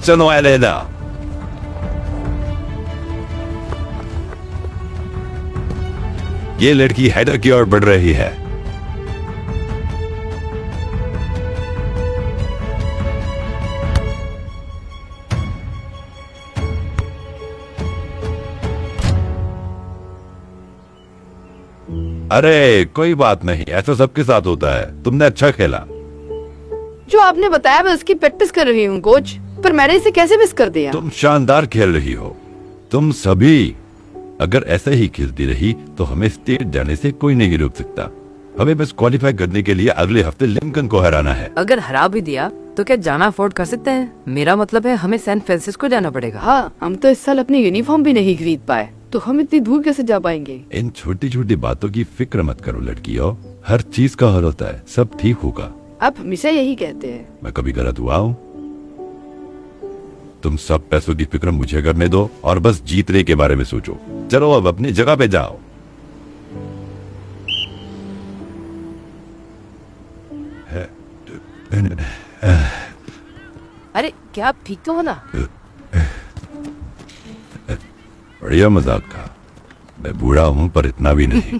Gibt's ja noch eine da? ये लड़की हैदर की ओर बढ़ रही है। अरे कोई बात नहीं, ऐसा सबके साथ होता है। तुमने अच्छा खेला। जो आपने बताया मैं उसकी प्रैक्टिस कर रही हूँ कोच, पर मैंने इसे कैसे मिस कर दिया? तुम शानदार खेल रही हो। तुम सभी अगर ऐसे ही खेलती रही तो हमें स्टेट जाने से कोई नहीं रोक सकता। हमें बस क्वालिफाई करने के लिए अगले हफ्ते लिंकन को हराना है। अगर हरा भी दिया तो क्या जाना अफोर्ड कर सकते हैं? मेरा मतलब है हमें सैन फ्रांसिस्को जाना पड़ेगा। हाँ, हम तो इस साल अपनी यूनिफॉर्म भी नहीं खरीद पाए, तो हम इतनी दूर कैसे जा पाएंगे? इन छोटी छोटी बातों की फिक्र मत करो लड़कियों, हर चीज का हल होता है, सब ठीक होगा। आप हमेशा यही कहते हैं। मैं कभी गलत हुआ हूँ? तुम सब पैसों की फिक्र मुझे करने दो और बस जीतने के बारे में सोचो। चलो अब अपनी जगह पे जाओ। अरे क्या आप ठीक तो हो ना? बढ़िया मजाक था। मैं बूढ़ा हूँ पर इतना भी नहीं।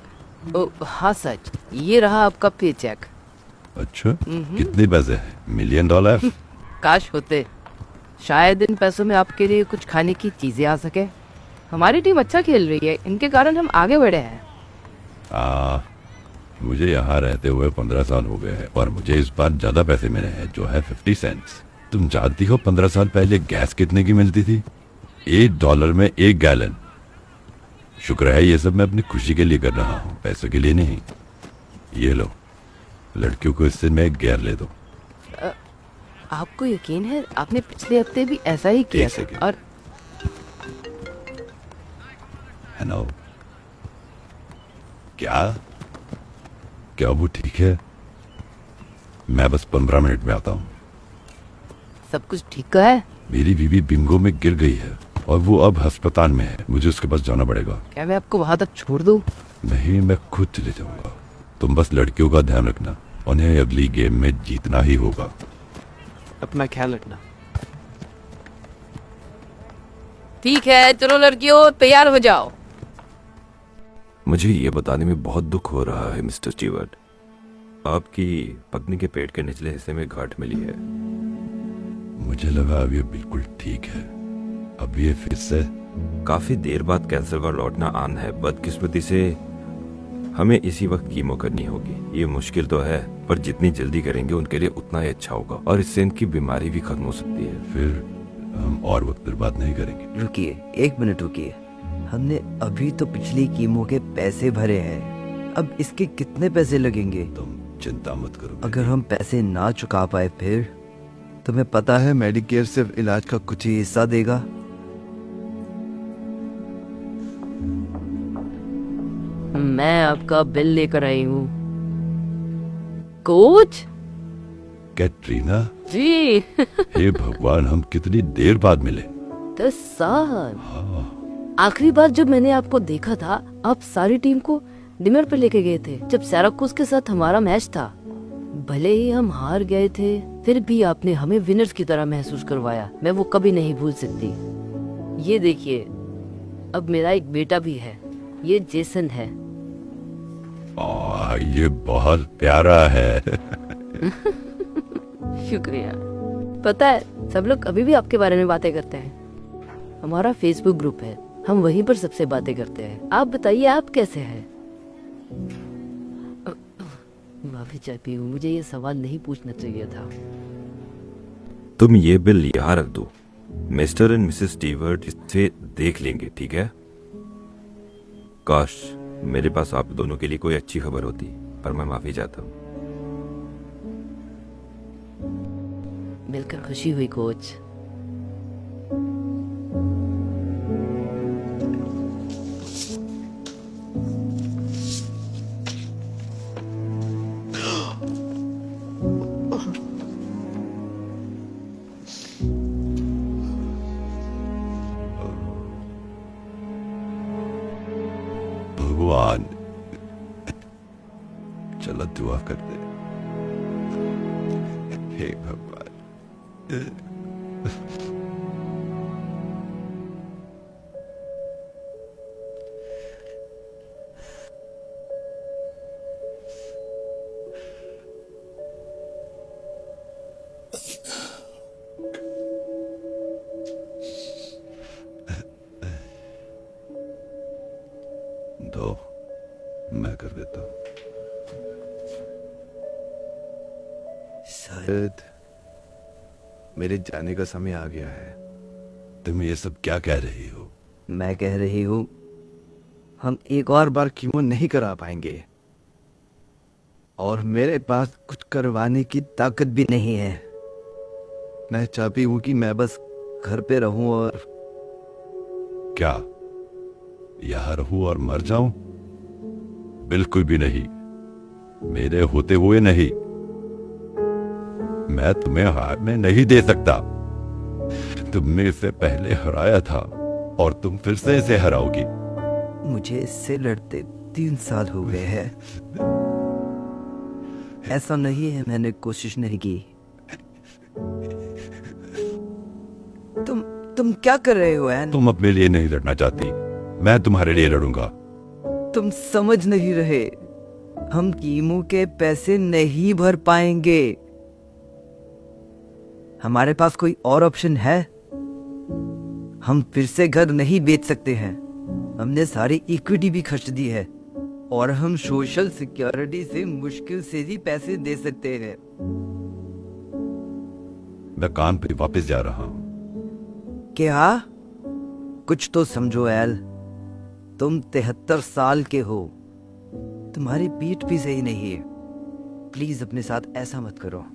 ओ, हाँ सच, ये रहा आपका पे चेक। अच्छा, कितने पैसे हैं? $1 मिलियन? काश होते। शायद इन पैसों में आपके लिए कुछ खाने की चीजें आ सके। हमारी टीम अच्छा खेल रही है, इनके कारण हम आगे बढ़े हैं। मुझे यहाँ रहते हुए 15 साल हो गए हैं और मुझे इस बार ज्यादा पैसे मिले हैं, जो है 50 सेंट्स। तुम जानती हो 15 साल पहले गैस कितने की मिलती थी? $1 में 1 गैलन। शुक्र है ये सब मैं अपनी खुशी के लिए कर रहा हूँ, पैसों के लिए नहीं। ये लो, लड़कियों को इससे मैं गैर ले दो। आपको यकीन है आपने पिछले हफ्ते भी ऐसा ही किया था? और हेलो, क्या वो ठीक है? मैं बस 15 मिनट में आता हूँ। सब कुछ ठीक है? मेरी बीवी बिंगो में गिर गई है और वो अब अस्पताल में है। मुझे उसके पास जाना पड़ेगा। क्या मैं आपको वहां तक छोड़ दूं? नहीं, मैं खुद चले जाऊंगा। तुम बस लड़कियों का ध्यान रखना, उन्हें अगली गेम में जीतना ही होगा। अपना ख्याल रखना। ठीक है, चलो लड़कियों तैयार हो जाओ। मुझे ये बताने में बहुत दुख हो रहा है मिस्टर स्टीवर्ट, आपकी पत्नी के पेट के निचले हिस्से में गांठ मिली है। मुझे लगा अब ये बिल्कुल ठीक है। अब ये फिर से काफी देर बाद कैंसर का लौटना आन है। बदकिस्मती से हमें इसी वक्त कीमो करनी होगी। ये मुश्किल तो है, पर जितनी जल्दी करेंगे उनके लिए उतना ही अच्छा होगा और इससे इनकी बीमारी भी खत्म हो सकती है। फिर हम और वक्त बर्बाद नहीं करेंगे। रुकिए, 1 मिनट रुकिए। हमने अभी तो पिछली कीमो के पैसे भरे हैं, अब इसके कितने पैसे लगेंगे? तुम चिंता मत करो। अगर हम पैसे ना चुका पाए फिर? तुम्हें पता है मेडिकेयर सिर्फ इलाज का कुछ ही हिस्सा देगा। मैं आपका बिल लेकर आई हूँ। कोच कैटरीना जी। हे भगवान, हम कितनी देर बाद मिले। 10 साल। आखिरी बार जब मैंने आपको देखा था, आप सारी टीम को डिनर पे लेके गए थे जब सैराकुस के साथ हमारा मैच था। भले ही हम हार गए थे, फिर भी आपने हमें विनर्स की तरह महसूस करवाया। मैं वो कभी नहीं भूल सकती। ये देखिए, अब मेरा एक बेटा भी है। ये जेसन है। ये बहुत प्यारा है। शुक्रिया। पता है, सब लोग अभी भी आपके बारे में बातें करते हैं। हमारा फेसबुक ग्रुप है, हम वहीं पर सबसे बातें करते हैं। आप बताइए, आप कैसे हैं? माफी चाहती हूँ, मुझे ये सवाल नहीं पूछना चाहिए था। तुम ये बिल यहाँ रख दो। मिस्टर एंड मिसेस स्टीवर्ट इसे देख लेंगे, ठीक है? काश मेरे पास आप दोनों के लिए कोई अच्छी खबर होती, पर मैं माफी चाहता हूँ। मिलकर खुशी हुई कोच। भगवान, चलो दुआ करते। हे भगवान। शाहिद, मेरे जाने का समय आ गया है। तुम ये सब क्या कह रही हो? मैं कह रही हूँ हम एक और बार कीमो नहीं करा पाएंगे, और मेरे पास कुछ करवाने की ताकत भी नहीं है। मैं चाहती हूँ कि मैं बस घर पे रहूं और क्या यहां रहूं और मर जाऊं? बिल्कुल भी नहीं, मेरे होते हुए नहीं। मैं तुम्हें हारने नहीं दे सकता। तुमने इसे पहले हराया था और तुम फिर से इसे हराओगी। मुझे इससे लड़ते 3 साल हो गए हैं। ऐसा नहीं है मैंने कोशिश नहीं की। तुम क्या कर रहे हो एन? तुम अपने लिए नहीं लड़ना चाहती, मैं तुम्हारे लिए लड़ूंगा। तुम समझ नहीं रहे, हम कीमो के पैसे नहीं भर पाएंगे। हमारे पास कोई और ऑप्शन है? हम फिर से घर नहीं बेच सकते हैं। हमने सारी इक्विटी भी खर्च दी है, और हम सोशल सिक्योरिटी से मुश्किल से ही पैसे दे सकते हैं। मैं काम पे वापस जा रहा हूं। क्या? कुछ तो समझो एल, तुम 73 साल के हो, तुम्हारी पीठ भी सही नहीं है। प्लीज अपने साथ ऐसा मत करो।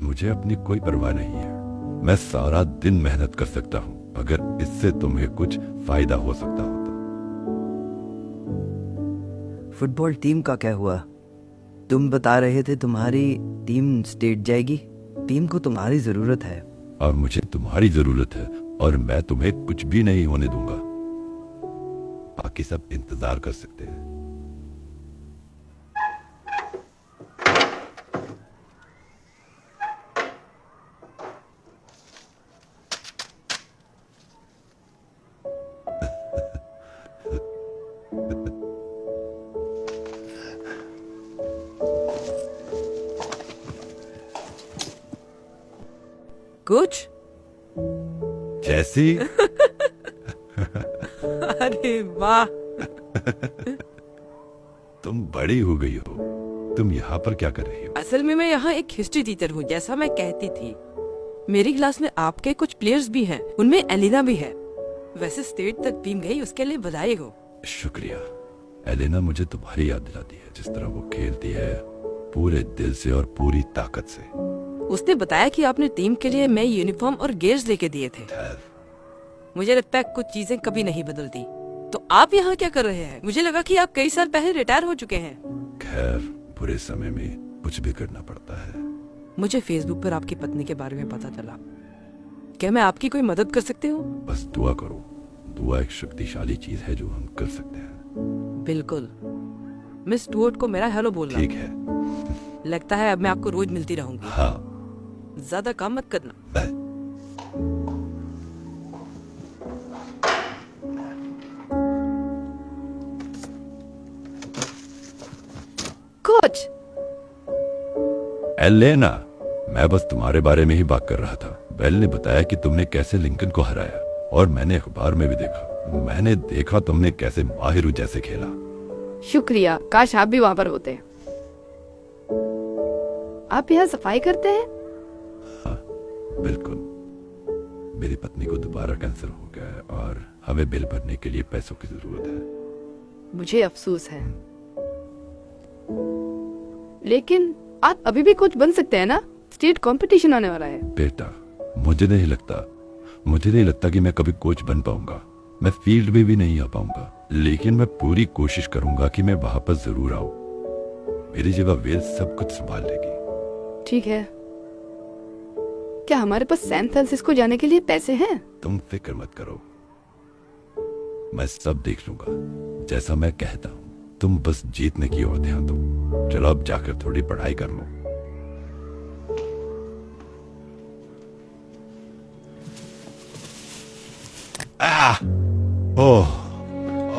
मुझे अपनी कोई परवाह नहीं है। मैं सारा दिन मेहनत कर सकता हूं, अगर इससे तुम्हें कुछ फायदा हो सकता हो तो। फुटबॉल टीम का क्या हुआ? तुम बता रहे थे तुम्हारी टीम स्टेट जाएगी। टीम को तुम्हारी जरूरत है। और मुझे तुम्हारी जरूरत है, और मैं तुम्हें कुछ भी नहीं होने दूंगा। बाकी सब इंतजार कर सकते हैं। कुछ जैसी अरे वाह, तुम बड़ी हो गई हो। तुम यहाँ पर क्या कर रही हो? असल में मैं यहाँ एक हिस्ट्री टीचर हूँ, जैसा मैं कहती थी। मेरी क्लास में आपके कुछ प्लेयर्स भी हैं, उनमें एलिना भी है। वैसे स्टेट तक टीम गई, उसके लिए बधाई हो। शुक्रिया। एलेना मुझे तुम्हारी याद दिलाती है, जिस तरह वो खेलती है पूरे दिल से और पूरी ताकत से। उसने बताया कि आपने टीम के लिए नई यूनिफॉर्म और गेयर्स लेके दिए थे। मुझे लगता है कुछ चीजें कभी नहीं बदलती। तो आप यहाँ क्या कर रहे हैं? मुझे लगा कि आप कई साल पहले रिटायर हो चुके हैं। खैर, बुरे समय में कुछ भी करना पड़ता है। मुझे फेसबुक पर आपकी पत्नी के बारे में पता चला। क्या मैं आपकी कोई मदद कर सकती हूँ? बस दुआ करो। दुआ एक शक्तिशाली चीज है जो हम कर सकते हैं। बिल्कुल। मिस स्टुअर्ट को मेरा हेलो बोलना। ठीक है। लगता है अब मैं आपको रोज मिलती रहूंगी। हाँ। ज्यादा काम मत करना। बाय। कोच, एलेना, मैं बस तुम्हारे बारे में ही बात कर रहा था। बेल ने बताया कि तुमने कैसे लिंकन को हराया, और मैंने अखबार में भी देखा। मैंने देखा तुमने कैसे माहिरू जैसे खेला। शुक्रिया। काश आप भी वहां पर होते। आप यहाँ सफाई करते हैं? हाँ, बिल्कुल। मेरी पत्नी को दोबारा कैंसर हो गया है, और हमें बिल भरने के लिए पैसों की जरूरत है। मुझे अफसोस है, लेकिन आप अभी भी कोच बन सकते हैं ना? स्टेट कंपटीशन आने वाला है। बेटा, मुझे नहीं लगता कि मैं कभी कोच बन पाऊंगा। मैं फील्ड में भी नहीं आ पाऊंगा, लेकिन मैं पूरी कोशिश करूंगा कि मैं वहां पर जरूर आऊं। मेरी जगह वेल सब कुछ संभाल लेगी। ठीक है। क्या हमारे पास सैन फ्रांसिस्को जाने के लिए पैसे हैं? तुम फिक्र मत करो, मैं सब देख लूंगा जैसा मैं कहता हूँ। तुम बस जीतने की ओर ध्यान दो। चलो अब जाकर थोड़ी पढ़ाई कर लो। ओह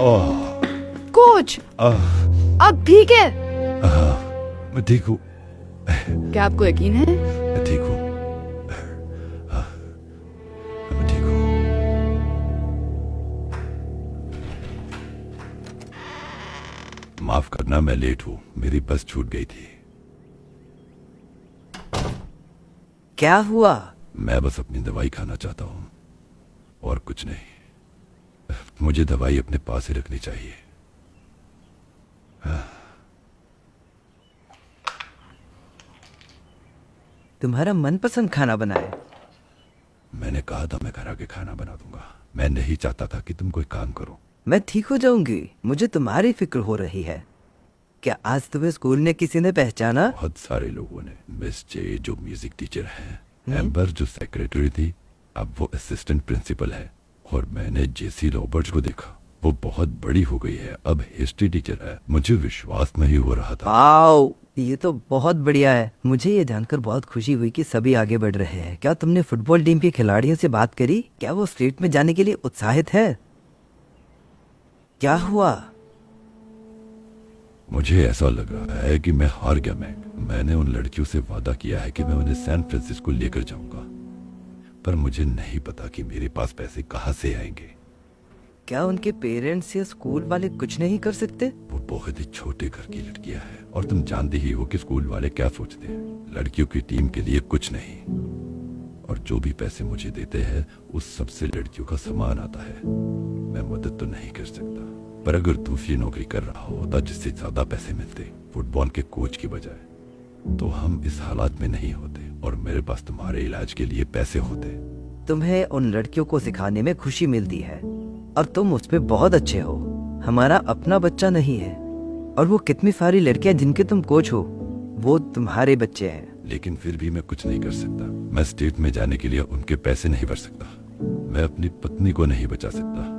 ओह कोच, अब ठीक है? मैं ठीक हूँ। क्या आपको यकीन है? मैं ठीक हूँ। मैं ठीक हूँ। माफ करना, मैं लेट हूँ। मेरी बस छूट गई थी। क्या हुआ? मैं बस अपनी दवाई खाना चाहता हूँ और कुछ नहीं। मुझे दवाई अपने पास ही रखनी चाहिए। तुम्हारा मनपसंद खाना बनाए। मैंने कहा था मैं घर आके खाना बना दूंगा। मैं नहीं चाहता था कि तुम कोई काम करो। मैं ठीक हो जाऊंगी, मुझे तुम्हारी फिक्र हो रही है। क्या आज तुम्हें स्कूल में किसी ने पहचाना? बहुत सारे लोगों ने। मिस जे जो म्यूजिक टीचर है, एम्बर जो सेक्रेटरी थी, अब वो असिस्टेंट प्रिंसिपल है। और मैंने जेसी रॉबर्ट्स को देखा, वो बहुत बड़ी हो गई है, अब हिस्ट्री टीचर है। मुझे विश्वास नहीं हो रहा था। वाओ, ये तो बहुत बढ़िया है। मुझे ये जानकर बहुत खुशी हुई कि सभी आगे बढ़ रहे हैं। क्या तुमने फुटबॉल टीम के खिलाड़ियों से बात करी? क्या वो स्टेट में जाने के लिए उत्साहित है? क्या हुआ? मुझे ऐसा लग रहा है कि मैं हार गया। मैंने उन लड़कियों से वादा किया है कि मैं उन्हें सैन फ्रांसिस्को लेकर जाऊंगा, पर मुझे नहीं पता कि मेरे पास पैसे कहाँ से आएंगे। क्या उनके पेरेंट्स या स्कूल वाले कुछ नहीं कर सकते? वो बहुत ही छोटे घर की लड़कियां हैं और तुम जानती ही हो कि स्कूल वाले क्या सोचते हैं। लड़कियों की टीम के लिए कुछ नहीं, और जो भी पैसे मुझे देते हैं उस सबसे लड़कियों का सामान आता है। मैं मदद तो नहीं कर सकता, पर अगर दूसरी नौकरी कर रहा होता जिससे ज्यादा पैसे मिलते फुटबॉल के कोच की बजाय, तो हम इस हालात में नहीं होते और मेरे पास तुम्हारे इलाज के लिए पैसे होते। तुम्हें उन लड़कियों को सिखाने में खुशी मिलती है और तुम उस पे बहुत अच्छे हो। हमारा अपना बच्चा नहीं है, और वो कितनी सारी लड़कियां जिनके तुम कोच हो, वो तुम्हारे बच्चे हैं। लेकिन फिर भी मैं कुछ नहीं कर सकता। मैं स्टेट में जाने के लिए उनके पैसे नहीं भर सकता, मैं अपनी पत्नी को नहीं बचा सकता,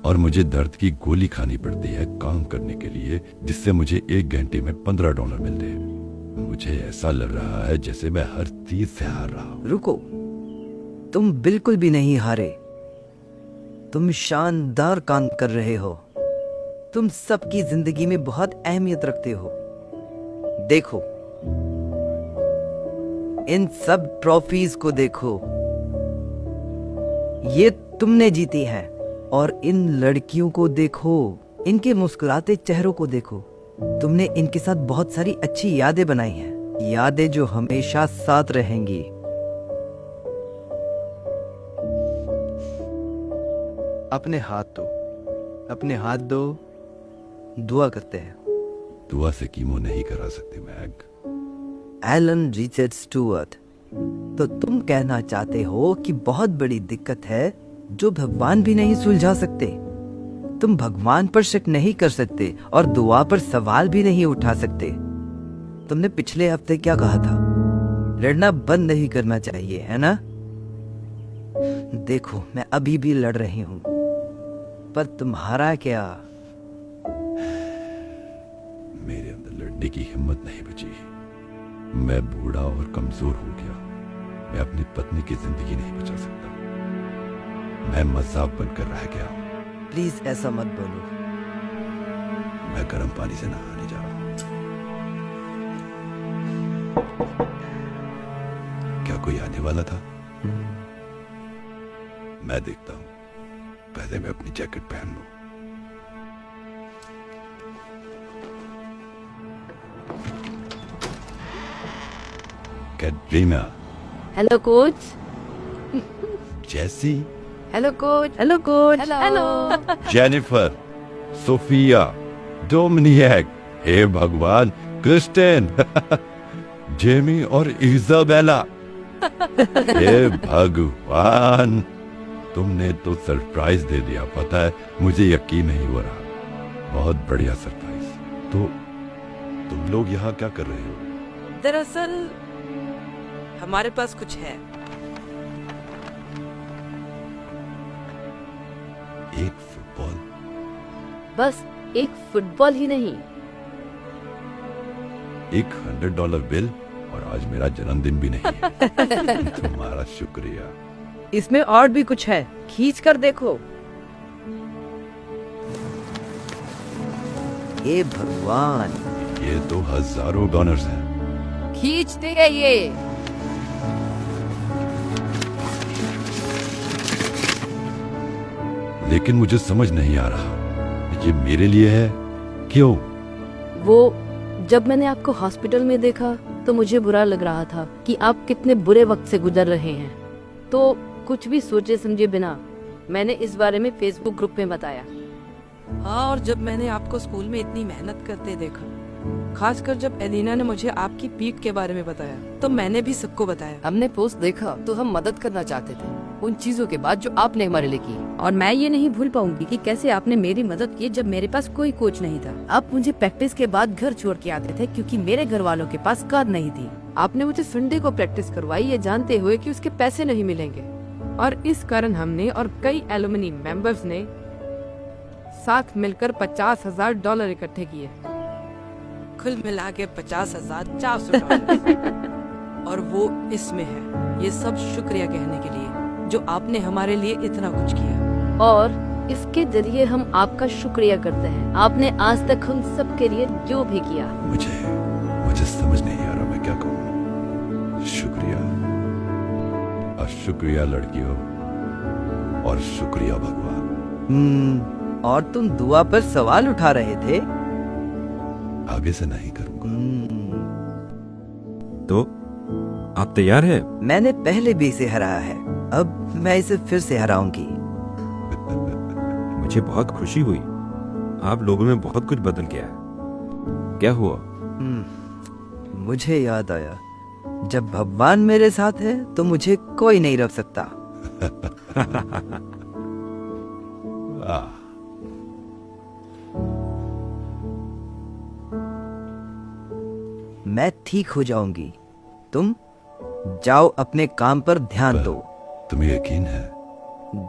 और मुझे दर्द की गोली खानी पड़ती है काम करने के लिए, जिससे मुझे 1 घंटे में $15 मिलते हैं। मुझे ऐसा लग रहा है जैसे मैं हर चीज से हार रहा हूँ। रुको, तुम बिल्कुल भी नहीं हारे। तुम शानदार काम कर रहे हो। तुम सबकी जिंदगी में बहुत अहमियत रखते हो। देखो, इन सब ट्रॉफीज को देखो, ये तुमने जीती हैं। और इन लड़कियों को देखो, इनके मुस्कुराते चेहरों को देखो। तुमने इनके साथ बहुत सारी अच्छी यादें बनाई हैं, यादें जो हमेशा साथ रहेंगी। अपने हाथ दो, अपने हाथ दो। दुआ करते हैं। दुआ से कीमो नहीं करा सकते मैग। एलन रिचर्ड स्टुअर्ट, तो तुम कहना चाहते हो कि बहुत बड़ी दिक्कत है जो भगवान भी नहीं सुलझा सकते। तुम भगवान पर शक नहीं कर सकते और दुआ पर सवाल भी नहीं उठा सकते। तुमने पिछले हफ्ते क्या कहा था? लड़ना बंद नहीं करना चाहिए, है ना? देखो, मैं अभी भी लड़ रही हूं, पर तुम्हारा क्या? मेरे अंदर लड़ने की हिम्मत नहीं बची। मैं बूढ़ा और कमजोर हो गया। मैं अपनी पत्नी की जिंदगी नहीं बचा सकता। मैं मजाक बनकर रह गया हूं। प्लीज ऐसा मत बोलो। मैं गर्म पानी से नहाने जा रहा हूं। क्या कोई आने वाला था? मैं देखता हूं। पहले मैं अपनी जैकेट पहन लूं। Katrina, hello coach. Jessie, hello coach. Hello coach. Hello. Jennifer, Sophia, Dominic, हे भगवान, क्रिस्टिन, जेमी और इजाबेला। हे भगवान, तुमने तो सरप्राइज दे दिया। पता है, मुझे यकीन नहीं हो रहा। बहुत बढ़िया सरप्राइज। तो तुम लोग यहाँ क्या कर रहे हो? दरअसल हमारे पास कुछ है। एक फुटबॉल? बस एक फुटबॉल ही नहीं, एक $100 बिल, और आज मेरा जन्मदिन भी नहीं है। तुम्हारा शुक्रिया। इसमें और भी कुछ है, खींच कर देखो। हे भगवान, ये तो हजारों डॉलर्स हैं। खींचते हैं ये। लेकिन मुझे समझ नहीं आ रहा, ये मेरे लिए है? क्यों? वो जब मैंने आपको हॉस्पिटल में देखा तो मुझे बुरा लग रहा था कि आप कितने बुरे वक्त से गुजर रहे हैं। तो कुछ भी सोचे समझे बिना मैंने इस बारे में फेसबुक ग्रुप में बताया। हाँ, और जब मैंने आपको स्कूल में इतनी मेहनत करते देखा, खासकर जब एलिना ने मुझे आपकी पीठ के बारे में बताया, तो मैंने भी सबको बताया। हमने पोस्ट देखा तो हम मदद करना चाहते थे उन चीजों के बाद जो आपने हमारे लिए की। और मैं ये नहीं भूल पाऊंगी कि कैसे आपने मेरी मदद की जब मेरे पास कोई कोच नहीं था। आप मुझे प्रैक्टिस के बाद घर छोड़ के आते थे क्योंकि मेरे घर वालों के पास कार नहीं थी। आपने मुझे संडे को प्रैक्टिस करवाई, ये जानते हुए कि उसके पैसे नहीं मिलेंगे। और इस कारण हमने और कई एलुमनी मेंबर्स ने साथ मिलकर $50,000 इकट्ठे किए। कुल मिला के 50,400 और वो इसमें है। ये सब शुक्रिया कहने के लिए जो आपने हमारे लिए इतना कुछ किया। और इसके जरिए हम आपका शुक्रिया करते हैं। आपने आज तक हम सब के लिए जो भी किया। मुझे समझ नहीं आ रहा मैं क्या कहूँ। शुक्रिया और शुक्रिया लड़कियों और शुक्रिया भगवान। और तुम दुआ पर सवाल उठा रहे थे। आगे से नहीं करूंगा। तो आप तैयार हैं? मैंने पहले भी इसे हराया है, अब मैं इसे फिर से हराऊंगी। मुझे बहुत खुशी हुई। आप लोगों में बहुत कुछ बदल गया है। क्या हुआ? मुझे याद आया, जब भगवान मेरे साथ है तो मुझे कोई नहीं रोक सकता। आह, मैं ठीक हो जाऊंगी। तुम जाओ, अपने काम पर ध्यान दो। तुम्हें यकीन है?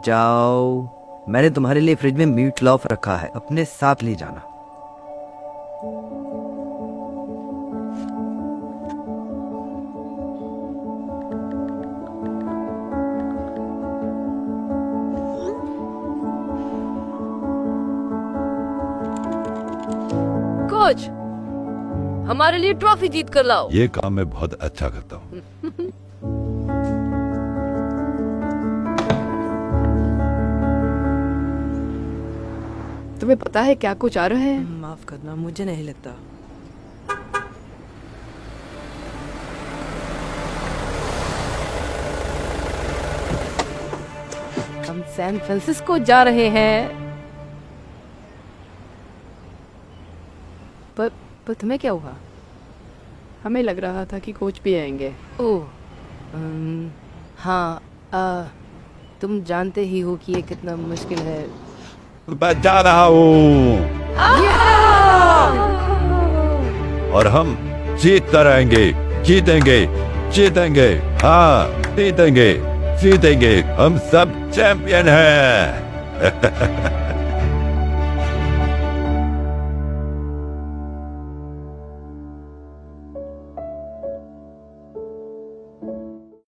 जाओ, मैंने तुम्हारे लिए फ्रिज में मीट लॉफ रखा है, अपने साथ ले जाना। कोच, हमारे लिए ट्रॉफी जीत कर लाओ। ये काम मैं बहुत अच्छा करता हूँ। तुम्हें पता है क्या कुछ आ रहा है? माफ करना, मुझे नहीं लगता। हम सैन फ्रांसिस्को जा रहे हैं। पर तुम्हें क्या हुआ? हमें लग रहा था कि कोच भी आएंगे। ओह, हाँ, तुम जानते ही हो कि ये कितना मुश्किल है। मैं जा रहा हूँ और हम जीतते रहेंगे। जीतेंगे, जीतेंगे, हाँ जीतेंगे, जीतेंगे। हम सब चैंपियन हैं।